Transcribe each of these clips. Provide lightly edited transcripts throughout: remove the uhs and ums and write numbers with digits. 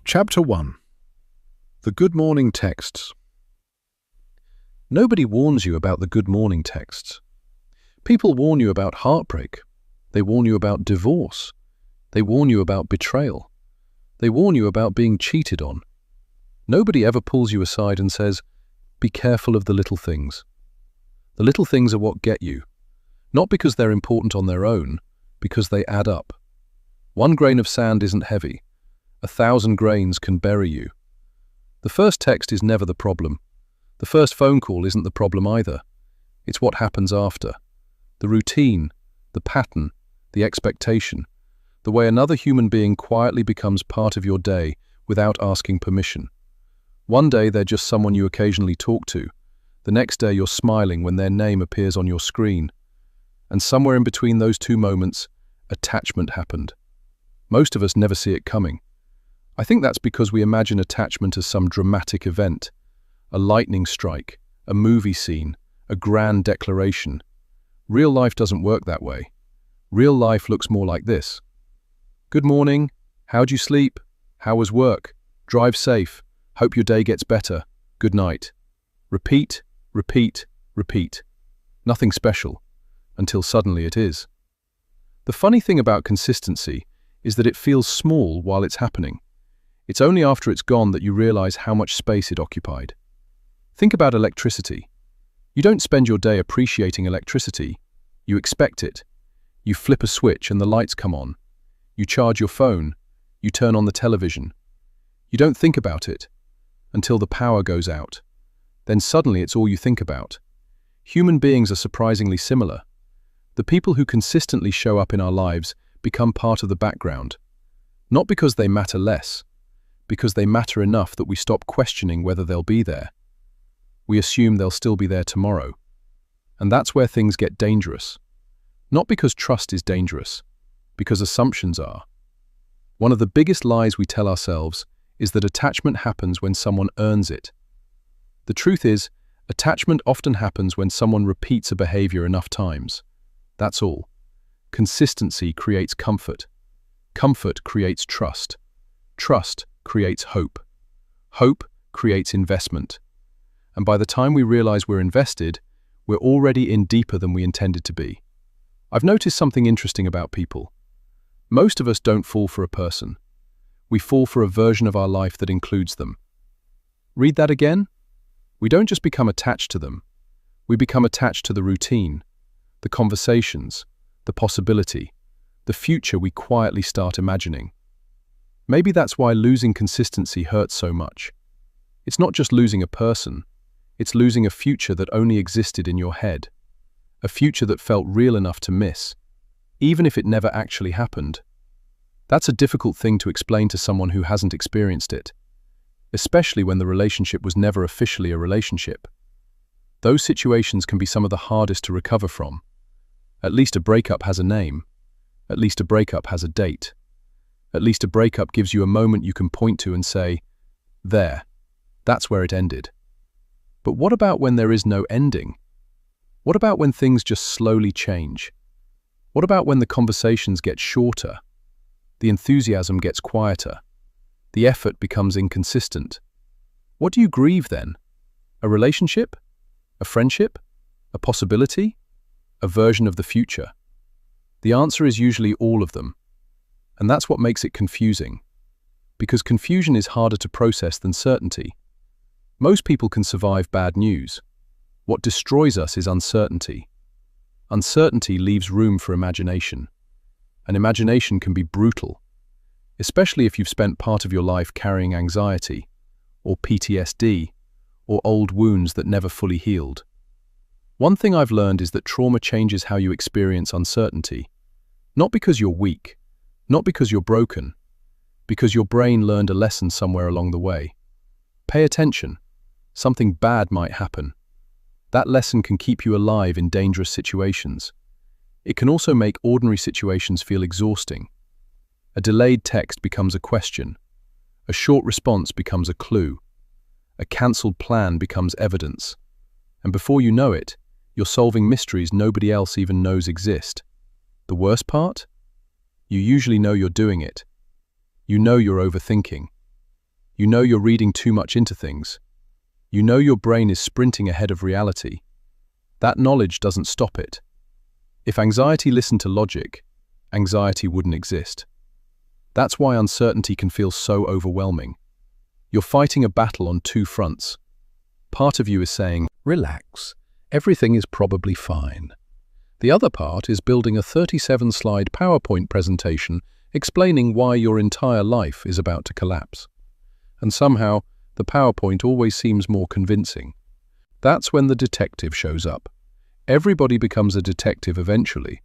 Chapter 1. The Good Morning Texts. Nobody warns you about the good morning texts. People warn you about heartbreak. They warn you about divorce. They warn you about betrayal. They warn you about being cheated on. Nobody ever pulls you aside and says, "Be careful of the little things." The little things are what get you, not because they're important on their own, because they add up. One grain of sand isn't heavy. 1,000 grains can bury you. The first text is never the problem. The first phone call isn't the problem either. It's what happens after. The routine, the pattern, the expectation, the way another human being quietly becomes part of your day without asking permission. One day they're just someone you occasionally talk to. The next day you're smiling when their name appears on your screen. And somewhere in between those two moments, attachment happened. Most of us never see it coming. I think that's because we imagine attachment as some dramatic event, a lightning strike, a movie scene, a grand declaration. Real life doesn't work that way. Real life looks more like this. Good morning. How'd you sleep? How was work? Drive safe. Hope your day gets better. Good night. Repeat, repeat, repeat. Nothing special, until suddenly it is. The funny thing about consistency is that it feels small while it's happening. It's only after it's gone that you realize how much space it occupied. Think about electricity. You don't spend your day appreciating electricity. You expect it. You flip a switch and the lights come on. You charge your phone. You turn on the television. You don't think about it until the power goes out. Then suddenly it's all you think about. Human beings are surprisingly similar. The people who consistently show up in our lives become part of the background. Not because they matter less, because they matter enough that we stop questioning whether they'll be there. We assume they'll still be there tomorrow. And that's where things get dangerous. Not because trust is dangerous, because assumptions are. One of the biggest lies we tell ourselves is that attachment happens when someone earns it. The truth is, attachment often happens when someone repeats a behavior enough times. That's all. Consistency creates comfort. Comfort creates trust. Trust creates hope. Hope creates investment. And by the time we realize we're invested, we're already in deeper than we intended to be. I've noticed something interesting about people. Most of us don't fall for a person. We fall for a version of our life that includes them. Read that again? We don't just become attached to them. We become attached to the routine, the conversations, the possibility, the future we quietly start imagining. Maybe that's why losing consistency hurts so much. It's not just losing a person, it's losing a future that only existed in your head. A future that felt real enough to miss, even if it never actually happened. That's a difficult thing to explain to someone who hasn't experienced it, especially when the relationship was never officially a relationship. Those situations can be some of the hardest to recover from. At least a breakup has a name. At least a breakup has a date. At least a breakup gives you a moment you can point to and say, "There, that's where it ended." But what about when there is no ending? What about when things just slowly change? What about when the conversations get shorter? The enthusiasm gets quieter. The effort becomes inconsistent. What do you grieve then? A relationship? A friendship? A possibility? A version of the future? The answer is usually all of them. And that's what makes it confusing. Because confusion is harder to process than certainty. Most people can survive bad news. What destroys us is uncertainty. Uncertainty leaves room for imagination. And imagination can be brutal, especially if you've spent part of your life carrying anxiety, or PTSD, or old wounds that never fully healed. One thing I've learned is that trauma changes how you experience uncertainty. Not because you're weak, not because you're broken, because your brain learned a lesson somewhere along the way. Pay attention. Something bad might happen. That lesson can keep you alive in dangerous situations. It can also make ordinary situations feel exhausting. A delayed text becomes a question. A short response becomes a clue. A cancelled plan becomes evidence. And before you know it, you're solving mysteries nobody else even knows exist. The worst part? You usually know you're doing it. You know you're overthinking. You know you're reading too much into things. You know your brain is sprinting ahead of reality. That knowledge doesn't stop it. If anxiety listened to logic, anxiety wouldn't exist. That's why uncertainty can feel so overwhelming. You're fighting a battle on two fronts. Part of you is saying, relax, everything is probably fine. The other part is building a 37-slide PowerPoint presentation explaining why your entire life is about to collapse. And somehow, the PowerPoint always seems more convincing. That's when the detective shows up. Everybody becomes a detective eventually.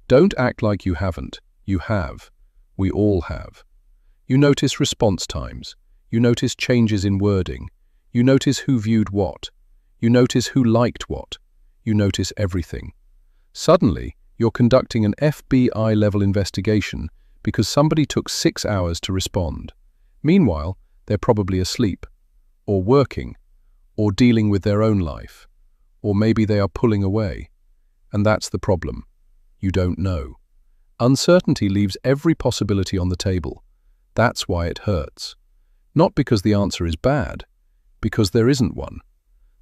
Don't act like you haven't. You have. We all have. You notice response times. You notice changes in wording. You notice who viewed what. You notice who liked what. You notice everything. Suddenly, you're conducting an FBI-level investigation because somebody took 6 hours to respond. Meanwhile, they're probably asleep, or working, or dealing with their own life, or maybe they are pulling away. And that's the problem. You don't know. Uncertainty leaves every possibility on the table. That's why it hurts. Not because the answer is bad, because there isn't one.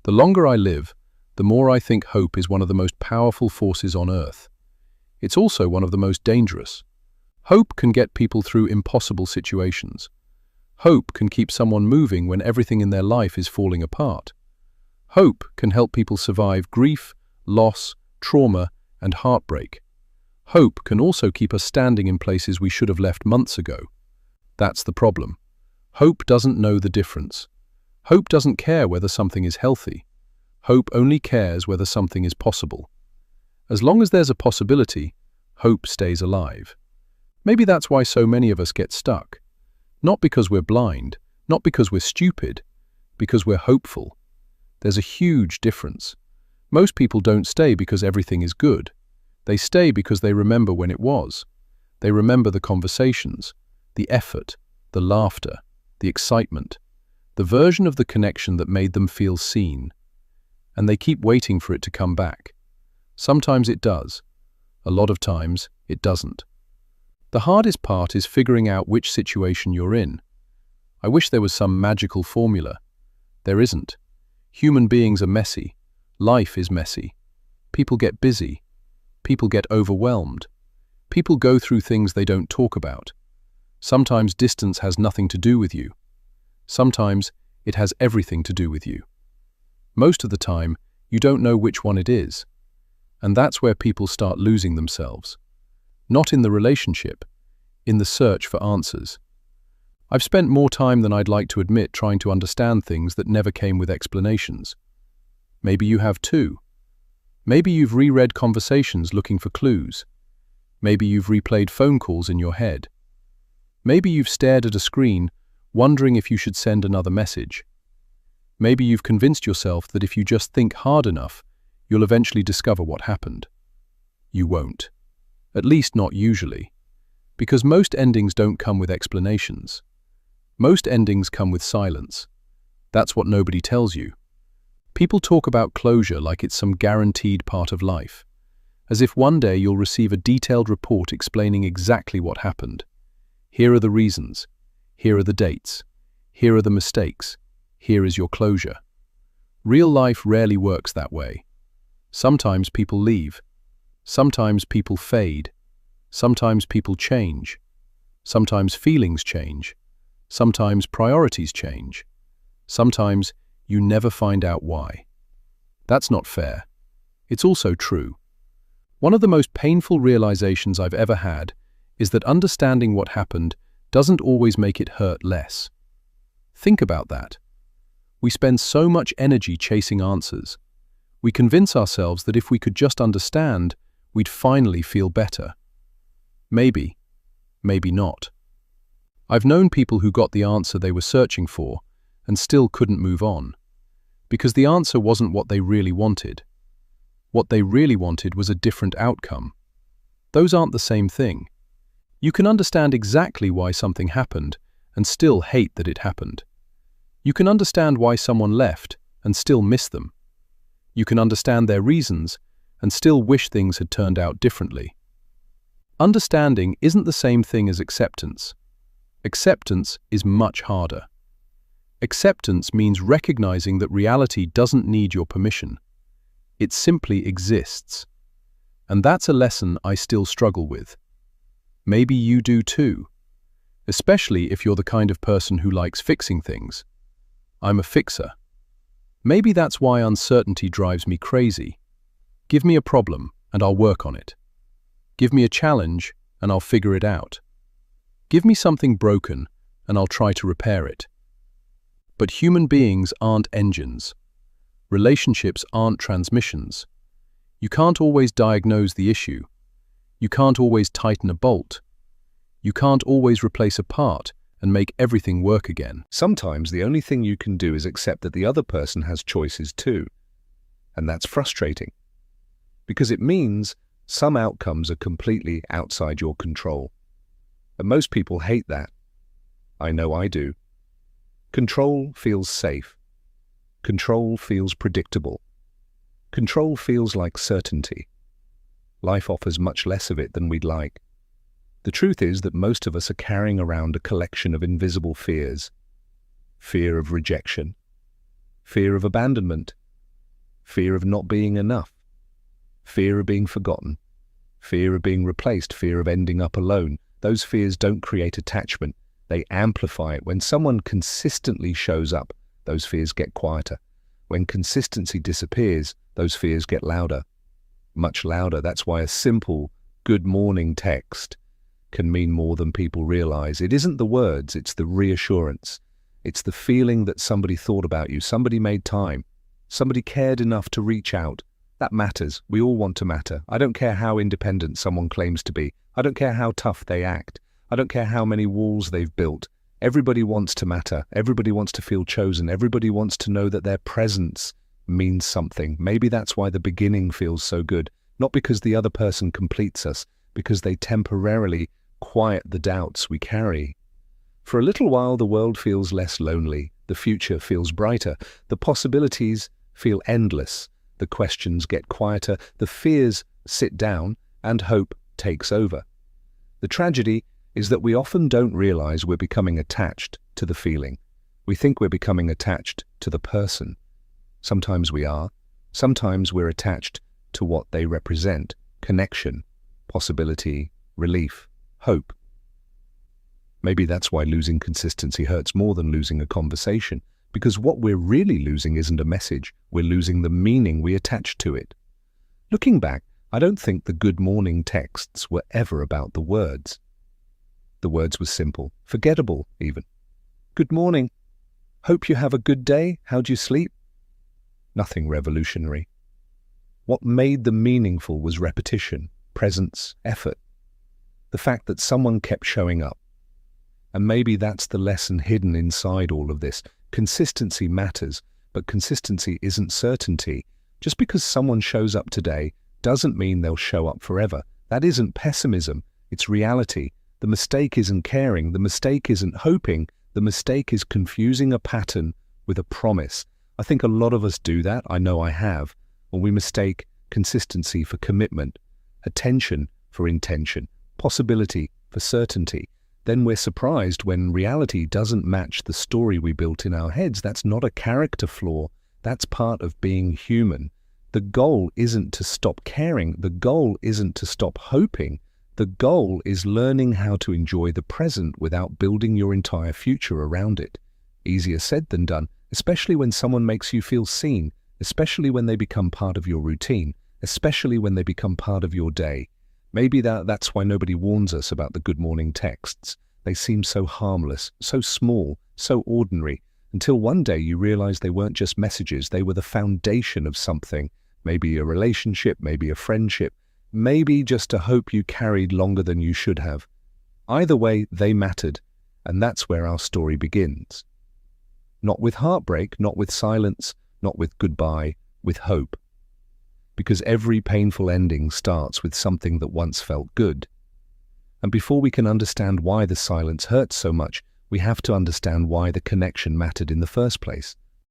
The longer I live, the more I think hope is one of the most powerful forces on earth. It's also one of the most dangerous. Hope can get people through impossible situations. Hope can keep someone moving when everything in their life is falling apart. Hope can help people survive grief, loss, trauma, and heartbreak. Hope can also keep us standing in places we should have left months ago. That's the problem. Hope doesn't know the difference. Hope doesn't care whether something is healthy. Hope only cares whether something is possible. As long as there's a possibility, hope stays alive. Maybe that's why so many of us get stuck. Not because we're blind, not because we're stupid, because we're hopeful. There's a huge difference. Most people don't stay because everything is good. They stay because they remember when it was. They remember the conversations, the effort, the laughter, the excitement, the version of the connection that made them feel seen. And they keep waiting for it to come back. Sometimes it does. A lot of times, it doesn't. The hardest part is figuring out which situation you're in. I wish there was some magical formula. There isn't. Human beings are messy. Life is messy. People get busy. People get overwhelmed. People go through things they don't talk about. Sometimes distance has nothing to do with you. Sometimes it has everything to do with you. Most of the time, you don't know which one it is. And that's where people start losing themselves. Not in the relationship, in the search for answers. I've spent more time than I'd like to admit trying to understand things that never came with explanations. Maybe you have too. Maybe you've reread conversations looking for clues. Maybe you've replayed phone calls in your head. Maybe you've stared at a screen, wondering if you should send another message. Maybe you've convinced yourself that if you just think hard enough, you'll eventually discover what happened. You won't. At least not usually. Because most endings don't come with explanations. Most endings come with silence. That's what nobody tells you. People talk about closure like it's some guaranteed part of life, as if one day you'll receive a detailed report explaining exactly what happened. Here are the reasons. Here are the dates. Here are the mistakes. Here is your closure. Real life rarely works that way. Sometimes people leave. Sometimes people fade. Sometimes people change. Sometimes feelings change. Sometimes priorities change. Sometimes you never find out why. That's not fair. It's also true. One of the most painful realizations I've ever had is that understanding what happened doesn't always make it hurt less. Think about that. We spend so much energy chasing answers. We convince ourselves that if we could just understand, we'd finally feel better. Maybe, maybe not. I've known people who got the answer they were searching for and still couldn't move on, because the answer wasn't what they really wanted. What they really wanted was a different outcome. Those aren't the same thing. You can understand exactly why something happened and still hate that it happened. You can understand why someone left and still miss them. You can understand their reasons and still wish things had turned out differently. Understanding isn't the same thing as acceptance. Acceptance is much harder. Acceptance means recognizing that reality doesn't need your permission. It simply exists. And that's a lesson I still struggle with. Maybe you do too, especially if you're the kind of person who likes fixing things. I'm a fixer. Maybe that's why uncertainty drives me crazy. Give me a problem, and I'll work on it. Give me a challenge, and I'll figure it out. Give me something broken, and I'll try to repair it. But human beings aren't engines. Relationships aren't transmissions. You can't always diagnose the issue. You can't always tighten a bolt. You can't always replace a part and make everything work again. Sometimes the only thing you can do is accept that the other person has choices too. And that's frustrating. Because it means some outcomes are completely outside your control. And most people hate that. I know I do. Control feels safe. Control feels predictable. Control feels like certainty. Life offers much less of it than we'd like. The truth is that most of us are carrying around a collection of invisible fears. Fear of rejection. Fear of abandonment. Fear of not being enough. Fear of being forgotten. Fear of being replaced. Fear of ending up alone. Those fears don't create attachment. They amplify it. When someone consistently shows up, those fears get quieter. When consistency disappears, those fears get louder. Much louder. That's why a simple "good morning" text can mean more than people realize. It isn't the words, it's the reassurance. It's the feeling that somebody thought about you, somebody made time, somebody cared enough to reach out. That matters. We all want to matter. I don't care how independent someone claims to be. I don't care how tough they act. I don't care how many walls they've built. Everybody wants to matter. Everybody wants to feel chosen. Everybody wants to know that their presence means something. Maybe that's why the beginning feels so good. Not because the other person completes us, because they temporarily quiet the doubts we carry. For a little while, the world feels less lonely. The future feels brighter. The possibilities feel endless. The questions get quieter. The fears sit down, and hope takes over. The tragedy is that we often don't realize we're becoming attached to the feeling. We think we're becoming attached to the person. Sometimes we are. Sometimes we're attached to what they represent: connection, possibility, relief, hope. Maybe that's why losing consistency hurts more than losing a conversation, because what we're really losing isn't a message, we're losing the meaning we attach to it. Looking back, I don't think the good morning texts were ever about the words. The words were simple, forgettable even. Good morning. Hope you have a good day. How'd you sleep? Nothing revolutionary. What made them meaningful was repetition, presence, effort. The fact that someone kept showing up. And maybe that's the lesson hidden inside all of this. Consistency matters, but consistency isn't certainty. Just because someone shows up today doesn't mean they'll show up forever. That isn't pessimism, it's reality. The mistake isn't caring, the mistake isn't hoping, the mistake is confusing a pattern with a promise. I think a lot of us do that, I know I have, when we mistake consistency for commitment, attention for intention, possibility for certainty. Then we're surprised when reality doesn't match the story we built in our heads. That's not a character flaw, that's part of being human. The goal isn't to stop caring, the goal isn't to stop hoping. The goal is learning how to enjoy the present without building your entire future around it. Easier said than done, especially when someone makes you feel seen, especially when they become part of your routine, especially when they become part of your day. Maybe that's why nobody warns us about the good morning texts. They seem so harmless, so small, so ordinary, until one day you realize they weren't just messages, they were the foundation of something. Maybe a relationship, maybe a friendship, maybe just a hope you carried longer than you should have. Either way, they mattered, and that's where our story begins. Not with heartbreak, not with silence, not with goodbye, with hope. Because every painful ending starts with something that once felt good. And before we can understand why the silence hurts so much, we have to understand why the connection mattered in the first place.